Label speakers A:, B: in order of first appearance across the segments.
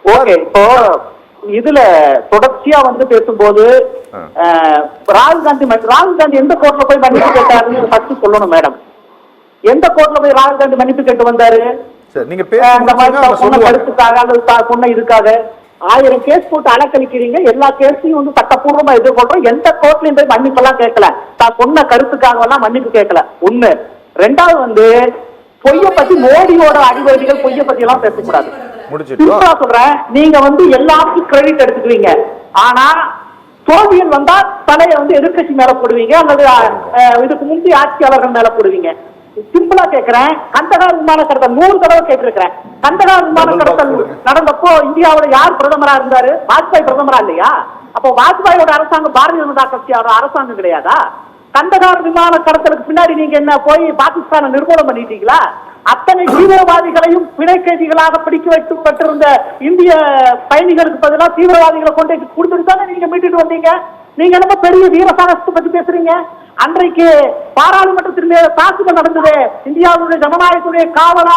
A: Okay, இப்போ இதுல தொடர்ச்சியா வந்து பேசும்போது ராகுல் காந்தி எந்த கோர்ட்ல போய் மன்னிப்பு கேட்டாருன்னு ஃபர்ஸ்ட் சொல்லணும் மேடம். எந்த கோர்ட்ல போய் ராகுல் காந்தி மன்னிப்பு கேட்டு வந்தாரு?
B: நீங்க
A: இந்த மாதிரி பொண்ணை கருத்துக்காக அல்லது பொண்ணை இதுக்காக 1000 கேஸ் போட்டு அலக்கழிக்கிறீங்க. எல்லா கேஸையும் வந்து சட்டப்பூர்வமா எதிர்கொள்றோம். எந்த கோர்ட்லயும் போய் மன்னிப்பு எல்லாம் கேட்கல. தான் சொன்ன கருத்துக்காக எல்லாம் மன்னிப்பு கேட்கல. ஒண்ணு. ரெண்டாவது வந்து பொய்ய பத்தி, மோடியோட அடிவதிகள் பொய்ய பத்தி எல்லாம் பேசக்கூடாது. சிம்பிளா சொல்றேன், நீங்க வந்து எல்லாத்துக்கும் கிரெடிட் எடுத்துக்குவீங்க. ஆனா தோல்வியில் வந்தா தலையை வந்து எதிர்கட்சி மேல போடுவீங்க, அல்லது இதுக்கு முந்தைய ஆட்சியாளர்கள் மேல போடுவீங்க. சிம்பிளா கேட்கிறேன், கந்தகார் விமான கடத்தல் 100 தடவை கேட்டிருக்கிறேன். கந்தகார் விமான கடத்தல் நடந்தப்போ இந்தியாவோட யார் பிரதமரா இருந்தாரு? வாஜ்பாய் பிரதமரா இல்லையா? அப்போ வாஜ்பாயோட அரசாங்கம் பாரதிய ஜனதா கட்சியோட அரசாங்கம் கிடையாதா? கந்தகார் விமான கடத்தலுக்கு பின்னாடி நீங்க என்ன போய் பாகிஸ்தானை நிர்மூலம் பண்ணிட்டீங்களா? அத்தனை தீவிரவாதிகளையும் பிணை கைதிகளாக பிடிக்க வைக்கப்பட்டிருந்த இந்திய பயணிகளுக்கு பதிலாக தீவிரவாதிகளை கொண்டு கொடுத்துட்டு தானே நீங்க மீட்டுட்டு வந்தீங்க. நீங்க என்ன பெரிய வீர சாகசத்தை பத்தி பேசுறீங்க? அன்றைக்கு பாராளுமன்றத்தின் மேல தாக்குதல் நடந்தது. இந்தியாவுடைய ஜனநாயகத்துடைய காவலா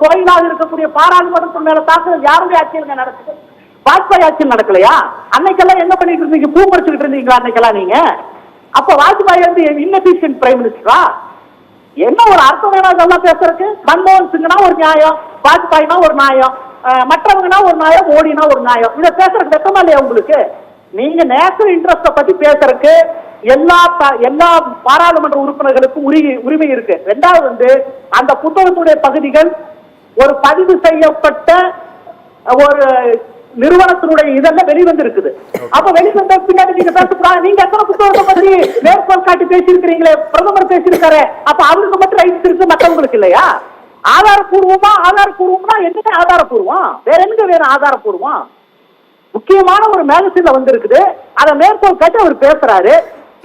A: கோயிலாக இருக்கக்கூடிய பாராளுமன்றத்தின் மேல தாக்குதல் யாருடைய ஆட்சியில் நடக்குது? வாஜ்பாய் ஆட்சியில் நடக்கலையா? அன்னைக்கெல்லாம் என்ன பண்ணிட்டு இருந்தீங்க? பூ பறிச்சுக்கிட்டு இருந்தீங்களா அன்னைக்கெல்லாம் நீங்க? அப்ப வாஜ்பாய் வந்து இன்எஃபிஷியன்ட் பிரைம் மினிஸ்டரா? என்ன ஒரு அர்த்தம் வேணா இதெல்லாம் பேசுறதுக்கு? மன்மோகன் சிங்னா ஒரு நியாயம், வாஜ்பாய்னா ஒரு நியாயம், மற்றவங்கன்னா ஒரு நியாயம், மோடினா ஒரு நியாயம். இதை பேசுறதுக்கு வெக்கமா இல்லையா உங்களுக்கு? நீங்க நேஷனல் இன்ட்ரெஸ்ட பத்தி பேசுறதுக்கு எல்லா பாராளுமன்ற உறுப்பினர்களுக்கும் உரிமை இருக்கு. ரெண்டாவது வந்து அந்த புத்தகத்துடைய பகுதிகள் ஒரு பதிவு செய்யப்பட்ட ஒரு நிறுவனத்தினுடைய இதெல்லாம் வெளிவந்து இருக்குது. அப்ப வெளிவந்த பின்னாடி நீங்க பேசக்கூடாது. நீங்க எத்தனை புத்தகத்தை பத்தி மேற்கோள் காட்டி பேசியிருக்கிறீங்களே, பிரதமர் பேசியிருக்காரு. அப்ப அவருக்கு மட்டும் ரைட்ஸ் இருக்கு, மற்றவங்களுக்கு இல்லையா? ஆதாரப்பூர்வமா என்ன ஆதாரப்பூர்வம்? வேற எங்க வேற ஆதாரப்பூர்வம்? முக்கியமான ஒரு மேகசின்ல வந்து இருக்குது, அதை மேற்கோள் காட்டி அவர் பேசுறாரு.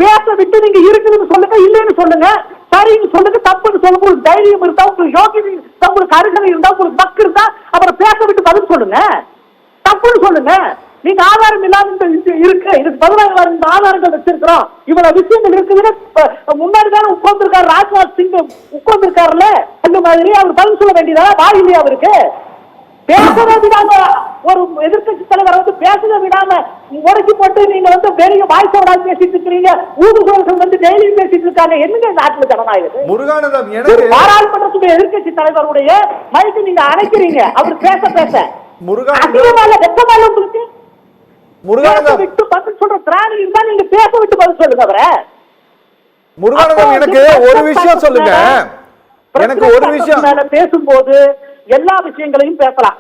A: பேச விட்டு நீங்க இருக்குதுன்னு சொல்லுங்க, இல்லைன்னு சொல்லுங்க, சரின்னு சொல்லுங்க, தப்புன்னு சொல்லுங்க. உங்களுக்கு தைரியம் இருந்தா, உங்களுக்கு யோகியம் இருந்தா, உங்களுக்கு அருகதை இருந்தா, உங்களுக்கு பக்கு இருந்தா அப்புறம் பேச விட்டு பதில் சொல்லுங்க. தப்புன்னு சொல்லுங்க. நீங்க ஆதாரம் இல்லாம இருக்கு, இதுக்கு பதிலாக இந்த ஆதாரங்கள் வச்சிருக்கிறோம், இவ்வளவு விஷயங்கள் இருக்குதுன்னு முன்னாடி தானே உட்கார்ந்து இருக்காரு ராஜ்நாத் சிங் உட்கார்ந்து இருக்காருல்ல, அந்த மாதிரி அவர் பதில் சொல்ல வேண்டியதா? வாய் இல்லையா அவருக்கு? பேசவே விடாம ஒரு எதிர்கட்சி தலைவர் வந்து பேசவே விடாம உடச்சி போட்டு நீங்க வந்து பெரிய வாய்ஸோட பேசிட்டு இருக்கிறீங்க. ஊதுகுழல்கள் வந்து டெய்லியும் பேசிட்டு இருக்காங்க. என்னங்க நாட்டுல ஜனநாயகம்?
B: முருகானந்தம்,
A: பாராளுமன்றத்துடைய எதிர்கட்சி தலைவருடைய மைக்கு நீங்க அணைக்கிறீங்க. அவர் பேச வெக்கமால உங்களுக்கு முருகானந்தம் விட்டு பதில் சொல்ற திராணி இருந்தா நீங்க பேச விட்டு பதில் சொல்லுங்க. அவரை
B: முருகானந்தம், எனக்கு ஒரு விஷயம் சொல்லுங்க. எனக்கு ஒரு விஷயம்
A: பேசும்போது எல்லா விஷயங்களையும் பேசலாம்.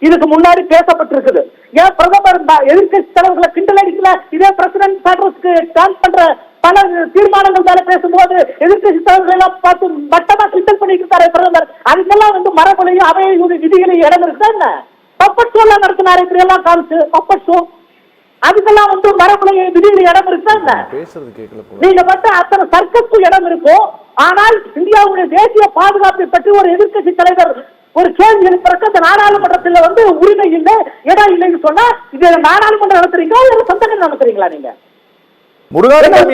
A: இதுக்கு முன்னாடி பேசப்பட்டிருக்குது. ஏன் பிரதமர் எதிர்கட்சி தலைவர்களை கிண்டல் அடிக்கல? இதே பிரசிடென்ட் பேட்ரஸ்க்கு டான்ஸ் பண்ற பல தீர்மானங்கள் மேல பேசும்போது எதிர்கட்சி தலைவர்கள் எல்லாம் பார்த்து மட்டமா கிண்டல் பண்ணிட்டு இருக்காரு பிரதமர். அதுக்கெல்லாம் வந்து மரபுலையும் அவை விதிகளையும் இடம் இருக்குதா என்ன? பப்பட் ஷோ எல்லாம் நடத்தினாரு, இப்படி எல்லாம் காமிச்சு பப்பட் ஷோ. அதுக்கெல்லாம் வந்து மரபுலையும் விதிகள் இடம் இருக்குதா என்ன? நீங்க மட்டும் அத்தனை சர்க்கஸ்க்கு இடம் இருக்கும். ஆனால் இந்தியாவுடைய தேசிய பாதுகாப்பை பற்றி ஒரு எதிர்கட்சி தலைவர் ஒரு கேள்வி எழுப்புறதுக்கு அந்த நாடாளுமன்றத்தில் வந்து உரிமை இல்லை, இடம் இல்லைன்னு சொன்னா இது நாடாளுமன்றம் நடத்துறீங்களா இல்ல சொந்தங்கள் நடத்துறீங்களா? நீங்க
B: முருகானந்தம்,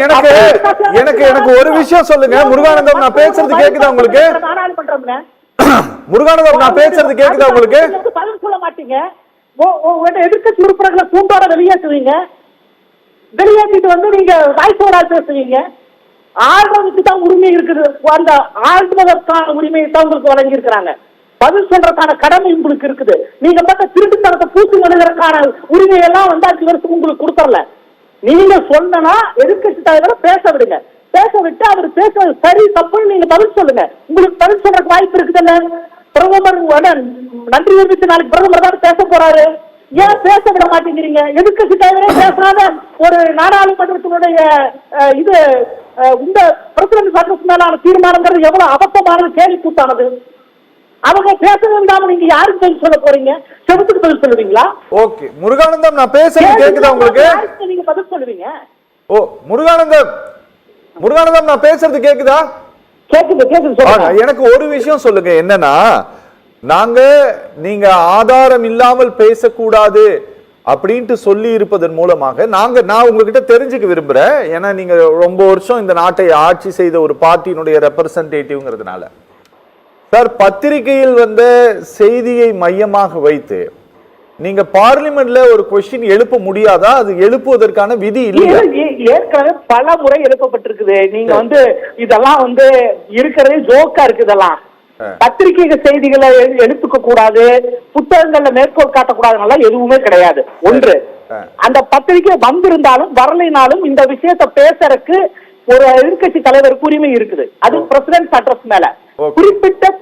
B: எனக்கு ஒரு விஷயம் சொல்லுங்க. முருகானந்தம், நான் பேசுறது கேக்குதா உங்களுக்கு?
A: நாடாளுமன்றம்ல
B: முருகானந்தம், நான் பேசுறது கேக்குதா உங்களுக்கு?
A: பதில் சொல்ல மாட்டீங்க. எதிர்கட்சி உறுப்பினர்களை பூண்டோட வெளியேற்றுவீங்க. வெளியேற்றிட்டு வந்து நீங்க வாய்ஸோட பேசுவீங்க. ஆள்றதுக்கு தான் உரிமை இருக்குது. அந்த ஆள்வதற்கான உரிமையை தான் உங்களுக்கு வழங்கி இருக்கிறாங்க. பதில் சொல்றதுக்கான கடமை உங்களுக்கு இருக்குது. நீங்க பார்த்த திருட்டுத்தனத்தை பூச்சி மனிதருக்கான உரிமையெல்லாம் வந்து 5 வருஷம் உங்களுக்கு கொடுத்தரல. நீங்க சொன்னா எதிர்கட்சி தலைவரை பேச விடுங்க. பேச விட்டு அவர் பேச சரி தப்புன்னு நீங்க பதில் சொல்லுங்க. உங்களுக்கு பதில் சொல்றதுக்கு வாய்ப்பு இருக்குதுல்ல? பிரதமர் நன்றி தெரிவித்து நாளைக்கு பிரதமர் தான் பேச போறாரு. ஏன் பேச விட மாட்டேங்கிறீங்க? எதிர்கட்சி தலைவரே பேசாத ஒரு நாடாளுமன்றத்தினுடைய இது இந்த பிரசிடென்ட் சட்டத்து மேலான தீர்மானங்கிறது எவ்வளவு அபத்தமான கேள்வி கூத்தானது. அவங்க பேசவே விடாம நீங்க யாருக்கு பதில் சொல்ல போறீங்க? செவத்துக்கு பதில் சொல்லுவீங்களா?
B: ஓகே முருகானந்தம், நான் பேசுறது கேக்குதா உங்களுக்கு?
A: நீங்க பதில் சொல்லுவீங்க.
B: ஓ முருகானந்தம், நான் பேசுறது கேக்குதா?
A: கேக்குது.
B: எனக்கு ஒரு விஷயம் சொல்லுங்க. என்னன்னா, நீங்க ஆதாரம் இல்லாமல் பேசக்கூடாது அப்படின்ட்டு சொல்லி இருப்பதன் மூலமாக நான் உங்ககிட்ட தெரிஞ்சுக்க விரும்புறேன். ஏன்னா நீங்க ரொம்ப வருஷம் இந்த நாட்டை ஆட்சி செய்த ஒரு பார்ட்டியினுடைய ரெப்ரசன்டேட்டிவ்ங்கிறதுனால சார், பத்திரிகையில் வந்த செய்தியை மையமாக வைத்து நீங்க பார்லிமெண்ட்ல ஒரு கொஸ்டின் எழுப்ப முடியாதா? அது எழுப்புவதற்கான விதி இல்லையா?
A: ஏற்கனவே பல முறை எழுப்பப்பட்டிருக்குது. நீங்க வந்து இதெல்லாம் வந்து இருக்கிறதே ஜோக்கா இருக்கு. இதெல்லாம் பத்திரிகை செய்திகளை எடுத்துக்க கூடாது, புத்தகங்கள்ல மேற்கோள் காட்டக்கூடாதுனால எதுவுமே கிடையாது. ஒன்று, அந்த பத்திரிகை வந்திருந்தாலும் வரலைனாலும் இந்த விஷயத்தை பேசுறதுக்கு ஒரு எதிர்கட்சி தலைவருக்கு உரிமை இருக்குது. அது பிரசிடென்ட் அட்ரஸ் மேல குறிப்பிட்ட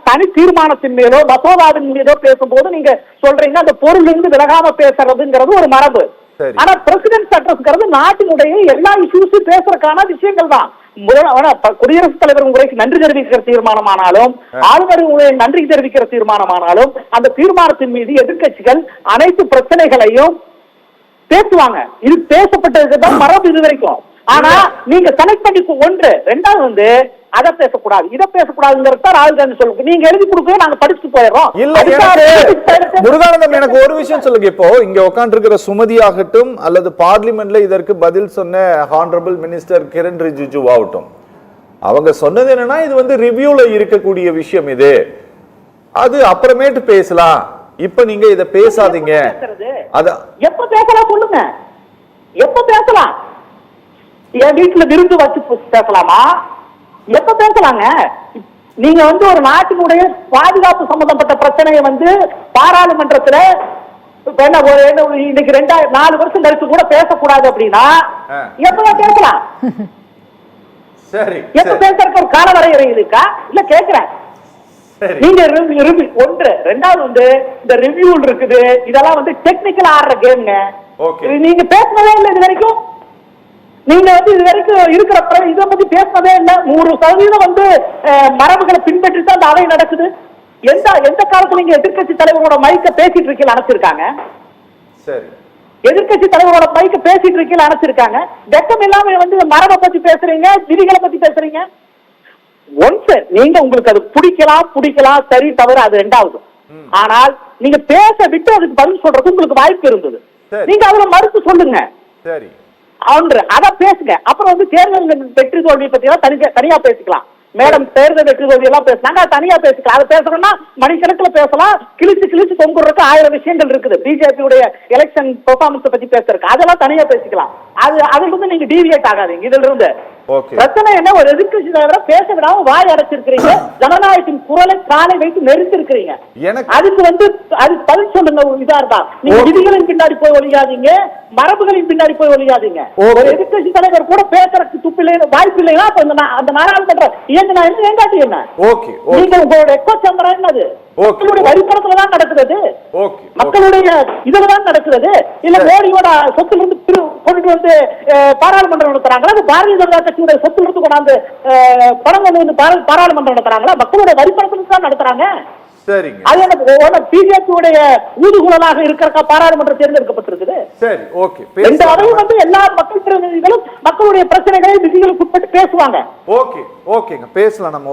A: தனி தீர்மானத்தின் மீதோ மசோதாவின் மீதோ பேசும்போது நீங்க சொல்றீங்க அந்த பொருள் இருந்து விலகாம பேசுறதுங்கிறது ஒரு மரபு. ஆனா பிரசிடென்ட் அட்ரஸ்ங்கிறது நாட்டினுடைய எல்லா இஷ்யூஸும் பேசுறதுக்கான விஷயங்கள் தான். குடியரசுத் தலைவர் உரைக்கு நன்றி தெரிவிக்கிற தீர்மானமானாலும் ஆளுநர் உரை நன்றி தெரிவிக்கிற தீர்மானமானாலும் அந்த தீர்மானத்தின் மீது எதிர்கட்சிகள் அனைத்து பிரச்சனைகளையும் பேசுவாங்க. இது பேசப்பட்டதுதான் மரபு இது வரைக்கும். ஆனா நீங்க செலக்ட் பண்ணி ஒன்று, ரெண்டாவது வந்து அதை பேசக்கூடாது இதை பேசக்கூடாதுங்கிறத ராகுல் காந்தி சொல்லுங்க. நீங்க எழுதி கொடுக்க நாங்க படிச்சுட்டு போயிடுறோம்.
B: முருகானந்தம், எனக்கு ஒரு விஷயம் சொல்லுங்க. இப்போ இங்க உட்கார்ந்து இருக்கிற சுமதி ஆகட்டும் அல்லது பார்லிமெண்ட்ல இதற்கு பதில் சொன்ன ஹானரபிள் மினிஸ்டர் கிரண் ரிஜிஜு ஆகட்டும், அவங்க சொன்னது என்னன்னா இது வந்து ரிவ்யூல இருக்கக்கூடிய விஷயம், இது அது அப்புறமேட்டு பேசலாம், இப்ப நீங்க இத பேசாதீங்க. அத
A: எப்ப பேசலாம் சொல்லுங்க, எப்ப பேசலாம்? என் வீட்டுல விருந்து வச்சு பேசலாமா? எப்ப பேசலாங்க? நீங்க வந்து ஒரு நாட்டினுடைய பாதுகாப்பு சம்பந்தப்பட்ட பிரச்சனையை வந்து பாராளுமன்றத்துல இன்னைக்கு 4 வருஷம் கழிச்சு கூட பேசக்கூடாது அப்படின்னா எப்ப பேசலாம்?
B: சரி,
A: எப்ப பேசுறதுக்கு ஒரு கால வரையறை இருக்கா? இல்ல கேக்குறேன். நீங்க ஒன்று, ரெண்டாவது வந்து இந்த ரிவ்யூ இருக்குது, இதெல்லாம் வந்து டெக்னிக்கல் ஆடுற கேம்ங்க. நீங்க பேசினதே இல்லை இது வரைக்கும். நீங்க வந்து இது வரைக்கும் இருக்கிற இதை பத்தி பேசினதே இல்லை. 100% வந்து மரபுகளை பின்பற்றி தான் அந்த அவை நடக்குது. எந்த காலத்துல நீங்க எதிர்கட்சி தலைவரோட மைக்க பேசிட்டு இருக்கீங்க அணைச்சிருக்காங்க?
B: சரி,
A: எதிர்கட்சி தலைவரோட மைக்க பேசிட்டு இருக்கீங்க அணைச்சிருக்காங்க. வெக்கம் இல்லாம வந்து மரபை பத்தி பேசுறீங்க, விதிகளை பத்தி பேசுறீங்க. ஒன்ஸ் நீங்க உங்களுக்கு அது பிடிக்கலாம் சரி தவறு, அது ரெண்டாவது. ஆனால் நீங்க பேச விட்டு அதுக்கு பதில் சொல்றதுக்கு உங்களுக்கு வாய்ப்பு இருந்தது. நீங்க அதுல மறுத்து சொல்லுங்க.
B: சரி,
A: ஒன்று அதை பேசுங்க. அப்புறம் வந்து தேர்தல் வெற்றி தோல்வி பத்தி எல்லாம் தனியா பேசிக்கலாம். மேடம் தேர்தல் வெற்றி தோல்வி எல்லாம் பேசினாங்க, தனியா பேசிக்கலாம். அதை பேசணும்னா மணிக்கணக்கில் பேசலாம். கிழிச்சு தொங்குறதுக்கு 1000 விஷயங்கள் இருக்குது. பிஜேபியுடைய எலெக்ஷன் பெர்ஃபார்மன்ஸ் பத்தி பேசுறதுக்கு அதெல்லாம் தனியா பேசிக்கலாம். அதுல இருந்து நீங்க டீவியேட் ஆகாதீங்க. இதுல இருந்து பிரச்சனை என்ன, ஒரு எதிர்கட்சி தலைவரை பேச விடாம வாய் அடைச்சிருக்கிறீங்க, ஜனநாயகத்தின் குரலை காலை வைத்து நெருத்திருக்கிறீங்க. அதுக்கு வந்து அதுக்கு பதில் சொல்லுங்க. இதா இருந்தா நீங்க விதிகளின் பின்னாடி போய் ஒழியாதீங்க, மரபுகளின் பின்னாடி போய் ஒழியாதீங்க. ஒரு எதிர்கட்சி தலைவர் கூட பேசுறதுக்கு துப்பில்லை வாய்ப்பு இல்லைன்னா அந்த நாடாளுமன்ற இயங்கினா என்ன ஏங்காட்டி என்ன? நீங்க உங்களோட எக்கோ சம்பரா என்னது? மக்களுடைய வரிப்பணத்துல தான் நடக்கிறது, மக்களுடைய இதுலதான் நடக்கிறது. இல்ல மோடியோட சொத்துல இருந்து கொண்டு வந்து பாராளுமன்றம் நடத்துறாங்களா? பாரதிய ஜனதா கட்சியுடைய சொத்துல இருந்து கொண்டாந்து பணம் கொண்டு வந்து பாராளுமன்றம் நடத்துறாங்களா? மக்களுடைய வரிப்பணத்துல தான் நடத்துறாங்க. அது பிஜேபியுடைய ஊதுகுழலாக இருக்கிற பாராளுமன்றம் தேர்ந்தெடுக்கப்பட்டிருக்குது.
B: சரி, ஓகே.
A: இந்த அவையும் வந்து எல்லா மக்கள் பிரதிநிதிகளும் மக்களுடைய பிரச்சனைகளை விதிகளுக்கு உட்பட்டு பேசுவாங்க.
B: ஓகேங்க, பேசலாம் நம்ம.